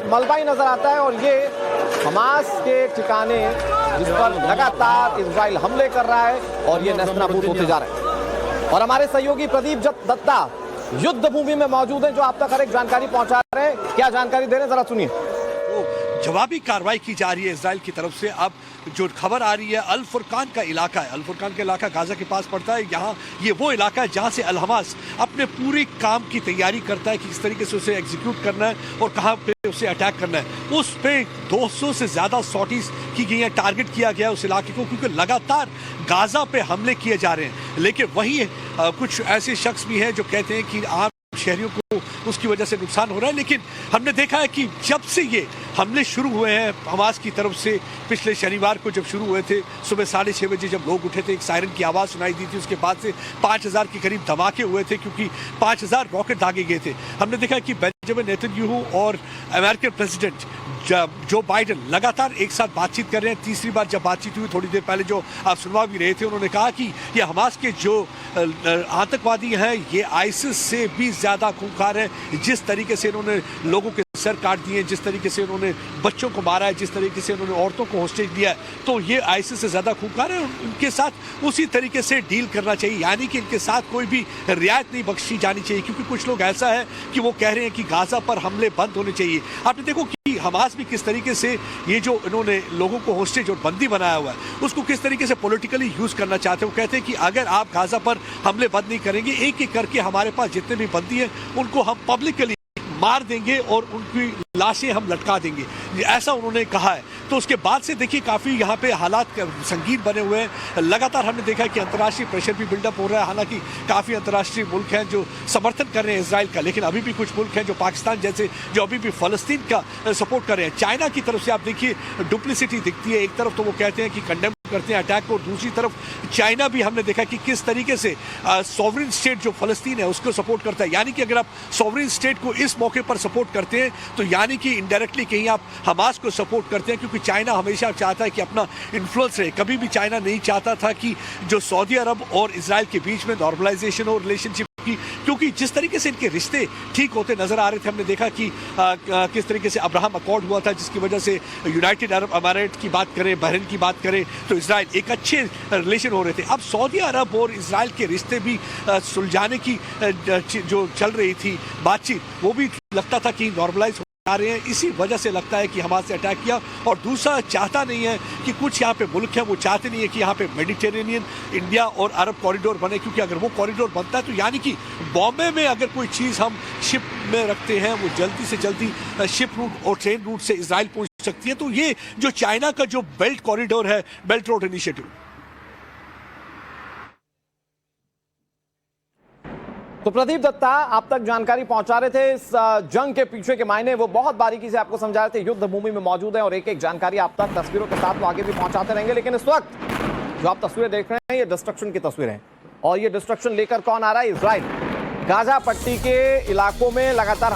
मलबा ही नजर आता है और ये हमास के ठिकाने जिस पर लगातार इजराइल हमले कर रहा है और ये नेस्तनाबूद होते जा रहे हैं। और हमारे सहयोगी प्रदीप दत्ता युद्ध भूमि में मौजूद हैं, जो आप तक हर एक जानकारी पहुंचा रहे हैं। क्या जानकारी दे रहे हैं, जरा सुनिए। जवाबी कार्रवाई की जा रही है इजराइल की तरफ से। अब जो खबर आ रही है, अल फुरकान का इलाका है, अल फुरकान का इलाका गाजा के पास पड़ता है। यहाँ ये वो इलाका है जहाँ से अल हमास अपने पूरे काम की तैयारी करता है कि किस तरीके से उसे एग्जीक्यूट करना है और कहाँ पे उसे अटैक करना है। उस पे 200 से ज्यादा सॉटीज की गई है, टारगेट किया गया उस इलाके को, क्योंकि लगातार गाजा पे हमले किए जा रहे हैं। लेकिन वही कुछ ऐसे शख्स भी हैं जो कहते हैं कि आम शहरियों को उसकी वजह से नुकसान हो रहा है। लेकिन हमने देखा है कि जब से ये हमले शुरू हुए हैं हमास की तरफ से, पिछले शनिवार को जब शुरू हुए थे, सुबह 6:30 बजे जब लोग उठे थे, एक सायरन की आवाज़ सुनाई दी थी। उसके बाद से 5000 के करीब धमाके हुए थे, क्योंकि 5000 रॉकेट दागे गए थे। हमने देखा कि बेंजामिन नेतन्याहू और अमेरिकन प्रेसिडेंट जो बाइडेन लगातार एक साथ बातचीत कर रहे हैं। तीसरी बार जब बातचीत हुई थोड़ी देर पहले, जो आप सुनवा भी रहे थे, उन्होंने कहा कि ये हमास के जो आतंकवादी हैं ये आईसिस से भी ज़्यादा खूंखार है। जिस तरीके से इन्होंने लोगों के सर काट दिए, जिस तरीके से उन्होंने बच्चों को मारा है, जिस तरीके से उन्होंने औरतों को होस्टेज दिया है, तो ये आईसिस से ज़्यादा खूंखार है। उनके साथ उसी तरीके से डील करना चाहिए, यानी कि इनके साथ कोई भी रियायत नहीं बख्शी जानी चाहिए। क्योंकि कुछ लोग ऐसा है कि वो कह रहे हैं कि गाजा पर हमले बंद होने चाहिए। आपने देखो कि हमास भी किस तरीके से ये जो इन्होंने लोगों को होस्टेज और बंदी बनाया हुआ है उसको किस तरीके से पॉलिटिकली यूज करना चाहते हैं। वो कहते हैं कि अगर आप गाजा पर हमले बंद नहीं करेंगे, एक एक करके हमारे पास जितने भी बंदी हैं उनको हम पब्लिकली मार देंगे और उनकी लाशें हम लटका देंगे, ऐसा उन्होंने कहा है। तो उसके बाद से देखिए काफ़ी यहाँ पे हालात संगीन बने हुए हैं। लगातार हमने देखा है कि अंतर्राष्ट्रीय प्रेशर भी बिल्डअप हो रहा है। हालांकि काफ़ी अंतर्राष्ट्रीय मुल्क हैं जो समर्थन कर रहे हैं इजराइल का, लेकिन अभी भी कुछ मुल्क हैं जो पाकिस्तान जैसे जो अभी भी फ़लस्तीन का सपोर्ट कर रहे हैं। चाइना की तरफ से आप देखिए डुप्लिसिटी दिखती है। एक तरफ तो वो कहते हैं कि कंडेम करते हैं अटैक को, दूसरी तरफ चाइना भी हमने देखा कि किस तरीके से सॉवरेन स्टेट जो फ़लस्तीन है उसको सपोर्ट करता है। यानी कि अगर आप सॉवरेन स्टेट को इस मौके पर सपोर्ट करते हैं तो यानी कि इनडायरेक्टली कहीं आप हमास को सपोर्ट करते हैं, क्योंकि चाइना हमेशा चाहता है कि अपना इन्फ्लुएंस रहे। कभी भी चाइना नहीं चाहता था कि जो सऊदी अरब और इजराइल के बीच में नॉर्मलाइजेशन और रिलेशनशिप, क्योंकि जिस तरीके से इनके रिश्ते ठीक होते नजर आ रहे थे। हमने देखा कि किस तरीके से अब्राहम अकॉर्ड हुआ था, जिसकी वजह से यूनाइटेड अरब अमारात की बात करें, बहरीन की बात करें, तो इजराइल एक अच्छे रिलेशन हो रहे थे। अब सऊदी अरब और इजराइल के रिश्ते भी सुलझाने की जो चल रही थी बातचीत, वो भी लगता था कि नॉर्मलाइज आ रहे हैं। इसी वजह से लगता है कि हमास से अटैक किया। और दूसरा चाहता नहीं है कि कुछ यहाँ पे मुल्क हैं, वो चाहते नहीं है कि यहाँ पे मेडिटेरेनियन इंडिया और अरब कॉरिडोर बने, क्योंकि अगर वो कॉरिडोर बनता है तो यानी कि बॉम्बे में अगर कोई चीज़ हम शिप में रखते हैं वो जल्दी से जल्दी शिप रूट और ट्रेन रूट से इजराइल पहुँच सकती है। तो ये जो चाइना का जो बेल्ट कॉरिडोर है, बेल्ट रोड इनिशिएटिव, तो प्रदीप दत्ता आप तक जानकारी पहुंचा रहे थे। इस जंग के पीछे के मायने वो बहुत बारीकी से आपको समझा रहे थे। युद्ध भूमि में मौजूद हैं और एक एक जानकारी आप तक तस्वीरों के साथ वो आगे भी पहुंचाते रहेंगे। लेकिन इस वक्त जो आप तस्वीरें देख रहे हैं ये डिस्ट्रक्शन की तस्वीरें हैं, और ये डिस्ट्रक्शन लेकर कौन आ रहा है? इजराइल गाजा पट्टी के इलाकों में लगातार